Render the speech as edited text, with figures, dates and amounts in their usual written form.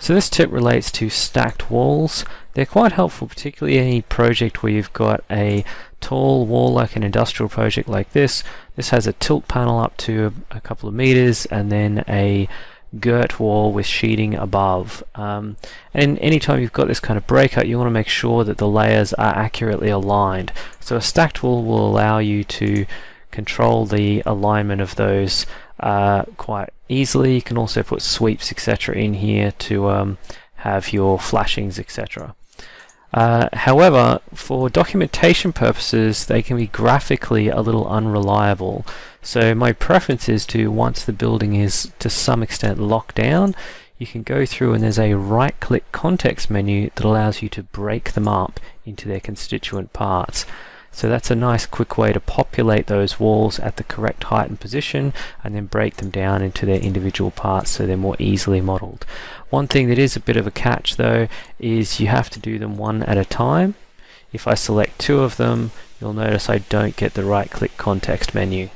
So this tip relates to stacked walls. They're quite helpful, particularly in any project where you've got a tall wall like an industrial project like this. This has a tilt panel up to a couple of meters and then a girt wall with sheeting above. And anytime you've got this kind of breakout, you want to make sure that the layers are accurately aligned. So a stacked wall will allow you to control the alignment of those quite easily. You can also put sweeps etc. in here to have your flashings etc. However, for documentation purposes, they can be graphically a little unreliable. So my preference is to, once the building is to some extent locked down, you can go through and there's a right-click context menu that allows you to break them up into their constituent parts. So that's a nice quick way to populate those walls at the correct height and position and then break them down into their individual parts so they're more easily modeled. One thing that is a bit of a catch though is you have to do them one at a time. If I select two of them, you'll notice I don't get the right click context menu.